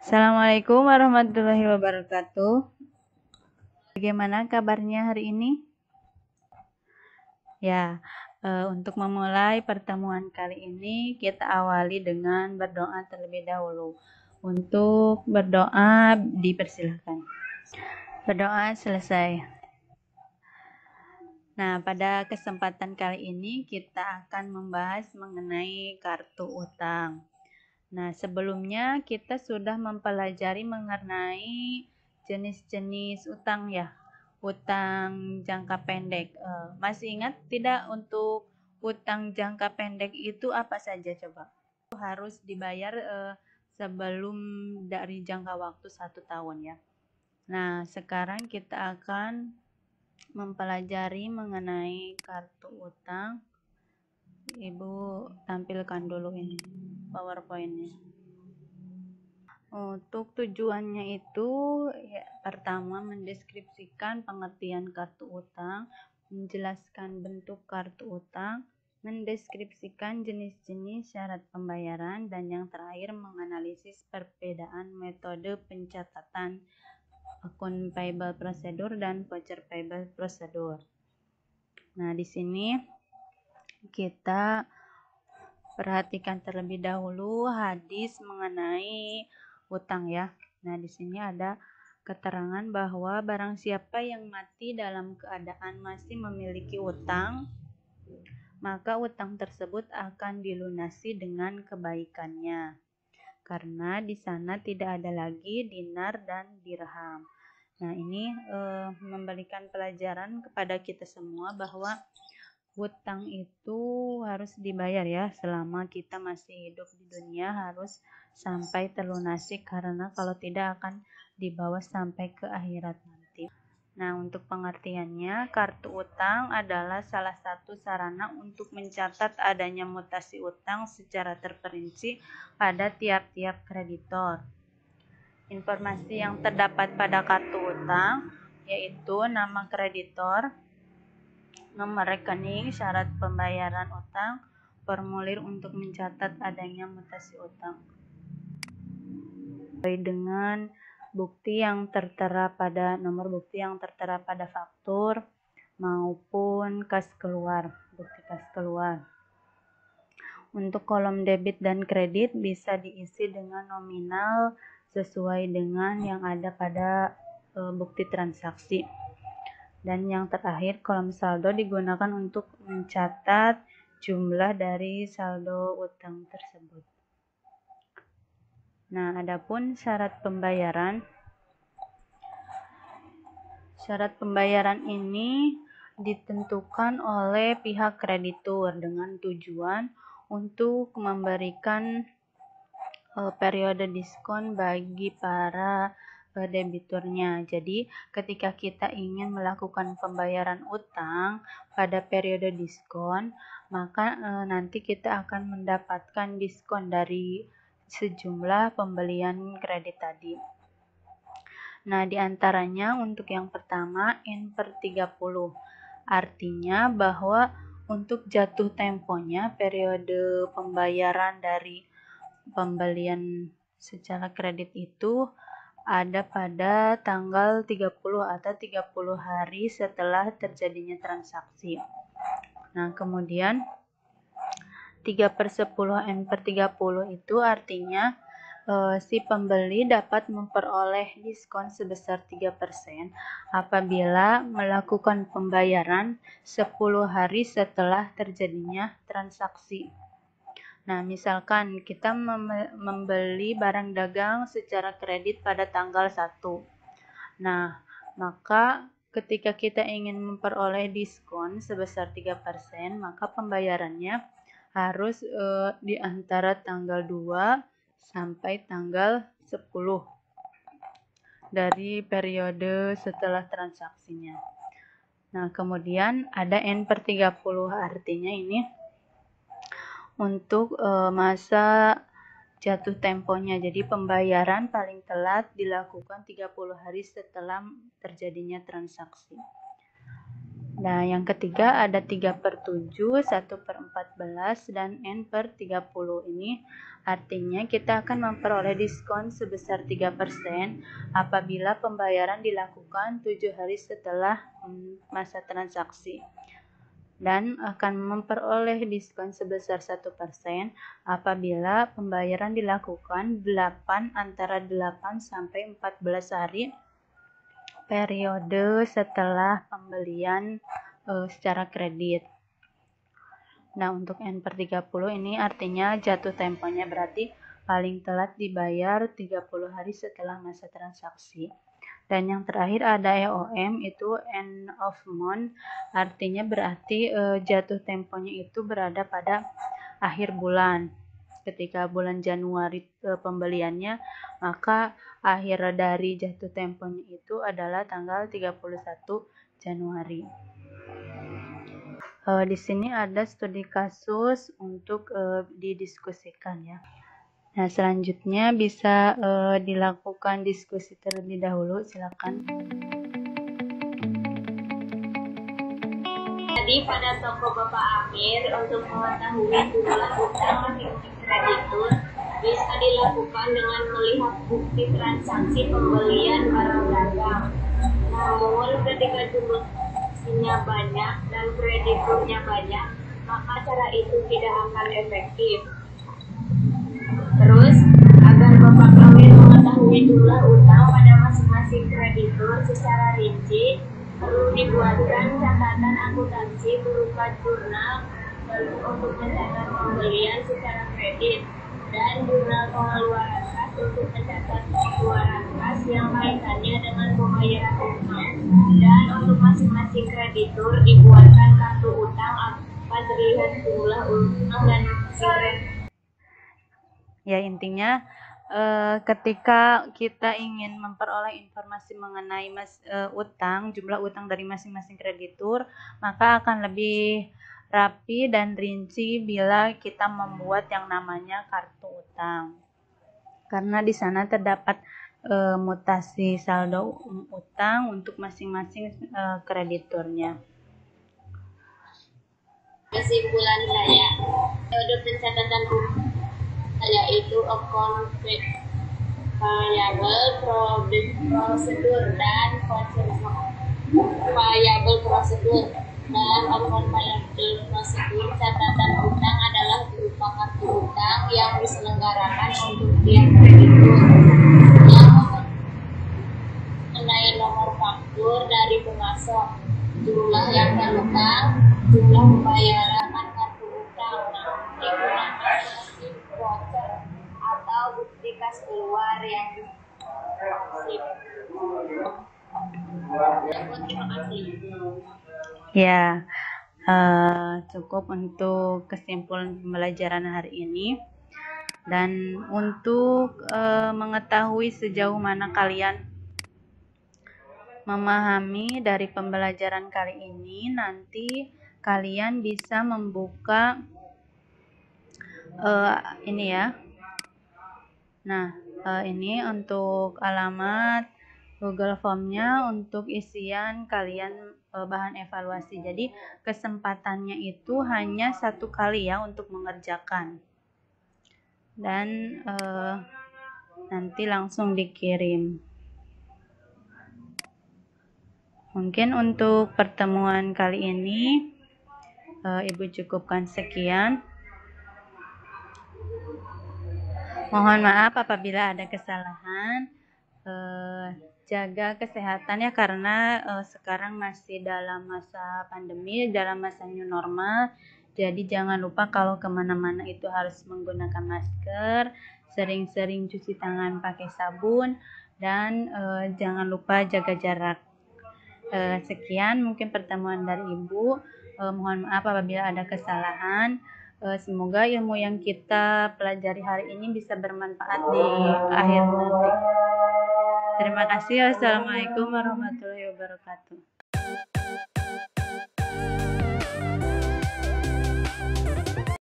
Assalamualaikum warahmatullahi wabarakatuh. Bagaimana kabarnya hari ini? Ya, untuk memulai pertemuan kali ini kita awali dengan berdoa terlebih dahulu. Untuk berdoa dipersilakan. Berdoa selesai. Nah, pada kesempatan kali ini kita akan membahas mengenai kartu utang. Nah, sebelumnya kita sudah mempelajari mengenai jenis-jenis utang ya. Utang jangka pendek. Masih ingat tidak untuk utang jangka pendek itu apa saja coba? Harus dibayar sebelum dari jangka waktu 1 tahun ya. Nah, sekarang kita akan mempelajari mengenai kartu utang. Ibu tampilkan dulu ini PowerPoint-nya. Untuk tujuannya itu ya, pertama mendeskripsikan pengertian kartu utang, menjelaskan bentuk kartu utang, mendeskripsikan jenis-jenis syarat pembayaran, dan yang terakhir menganalisis perbedaan metode pencatatan account payable procedure dan voucher payable procedure. Nah, di sini kita perhatikan terlebih dahulu hadis mengenai utang ya. Nah, di sini ada keterangan bahwa barang siapa yang mati dalam keadaan masih memiliki utang, maka utang tersebut akan dilunasi dengan kebaikannya. Karena di sana tidak ada lagi dinar dan dirham. Nah, ini memberikan pelajaran kepada kita semua bahwa hutang itu harus dibayar ya, selama kita masih hidup di dunia harus sampai terlunasi, karena kalau tidak akan dibawa sampai ke akhirat nanti. Nah, untuk pengertiannya, kartu utang adalah salah satu sarana untuk mencatat adanya mutasi utang secara terperinci pada tiap-tiap kreditor. Informasi yang terdapat pada kartu utang yaitu nama kreditor, nomor rekening, syarat pembayaran utang, formulir untuk mencatat adanya mutasi utang. Dengan bukti yang tertera pada nomor bukti yang tertera pada faktur maupun kas keluar, bukti kas keluar. Untuk kolom debit dan kredit bisa diisi dengan nominal sesuai dengan yang ada pada bukti transaksi. Dan yang terakhir, kolom saldo digunakan untuk mencatat jumlah dari saldo utang tersebut. Nah, adapun syarat pembayaran. Syarat pembayaran ini ditentukan oleh pihak kreditur dengan tujuan untuk memberikan periode diskon bagi para debiturnya. Jadi, ketika kita ingin melakukan pembayaran utang pada periode diskon, maka nanti kita akan mendapatkan diskon dari sejumlah pembelian kredit tadi. Nah, diantaranya untuk yang pertama N/30. Artinya bahwa untuk jatuh temponya periode pembayaran dari pembelian secara kredit itu ada pada tanggal 30 atau 30 hari setelah terjadinya transaksi. Nah, kemudian 3/10 N/30 itu artinya si pembeli dapat memperoleh diskon sebesar 3% apabila melakukan pembayaran 10 hari setelah terjadinya transaksi. Nah, misalkan kita membeli barang dagang secara kredit pada tanggal 1. Nah, maka ketika kita ingin memperoleh diskon sebesar 3%, maka pembayarannya harus di antara tanggal 2 sampai tanggal 10 dari periode setelah transaksinya. Nah, kemudian ada N/30, artinya ini untuk masa jatuh temponya. Jadi pembayaran paling telat dilakukan 30 hari setelah terjadinya transaksi. Nah, yang ketiga ada 3/7, 1/14, dan N/30. Ini Artinya kita akan memperoleh diskon sebesar 3% apabila pembayaran dilakukan 7 hari setelah masa transaksi. Dan akan memperoleh diskon sebesar 1% apabila pembayaran dilakukan antara 8 sampai 14 hari periode setelah pembelian secara kredit. Nah, untuk N/30 ini artinya jatuh temponya berarti paling telat dibayar 30 hari setelah masa transaksi. Dan yang terakhir ada EOM, itu end of month, artinya berarti jatuh temponya itu berada pada akhir bulan. Ketika bulan Januari pembeliannya, maka akhir dari jatuh temponya itu adalah tanggal 31 Januari. Di sini ada studi kasus untuk didiskusikan ya. Nah, selanjutnya bisa dilakukan diskusi terlebih dahulu, silakan. Jadi pada toko Bapak Amir untuk mengetahui jumlah utang masing-masing kreditur bisa dilakukan dengan melihat bukti transaksi pembelian barang dagang. Namun ketika jumlahnya banyak dan krediturnya banyak, maka cara itu tidak akan efektif. Terus, agar Bapak Amir mengetahui jumlah utang pada masing-masing kreditur secara rinci, perlu dibuatkan catatan akuntansi berupa jurnal untuk mencatat pembelian secara kredit dan jurnal pengeluaran kas untuk mencatat pengeluaran kas yang kaitannya dengan pembayaran utang, dan untuk masing-masing kreditur dibuatkan kartu utang agar terlihat jumlah utang dan kredit. Ya, intinya ketika kita ingin memperoleh informasi mengenai jumlah utang dari masing-masing kreditur, maka akan lebih rapi dan rinci bila kita membuat yang namanya kartu utang. Karena di sana terdapat mutasi saldo utang untuk masing-masing krediturnya. Kesimpulan saya, metode pencatatan yaitu account payable, prosedur dan payable prosedur. Dalam account payable prosedur, catatan utang adalah berupa kartu utang yang diselenggarakan untuk tiap kreditur yang mengenai nomor faktur dari pemasok, jumlah yang terutang, jumlah pembayaran kartu utang, digunakan voucher atau bukti kas keluar yang terima kasih. Ya, cukup untuk kesimpulan pembelajaran hari ini. Dan untuk mengetahui sejauh mana kalian memahami dari pembelajaran kali ini, nanti kalian bisa membuka ini ya. Nah, ini untuk alamat Google Form-nya untuk isian kalian bahan evaluasi. Jadi kesempatannya itu hanya 1 kali ya untuk mengerjakan. Dan nanti langsung dikirim. Mungkin untuk pertemuan kali ini Ibu cukupkan sekian. Mohon maaf apabila ada kesalahan. Jaga kesehatan ya, karena sekarang masih dalam masa pandemi, dalam masa new normal. Jadi jangan lupa kalau kemana-mana itu harus menggunakan masker, sering-sering cuci tangan pakai sabun, dan jangan lupa jaga jarak. Sekian mungkin pertemuan dari Ibu. Mohon maaf apabila ada kesalahan. Semoga ilmu yang kita pelajari hari ini bisa bermanfaat di akhir nanti. Terima kasih. Wassalamualaikum warahmatullahi wabarakatuh.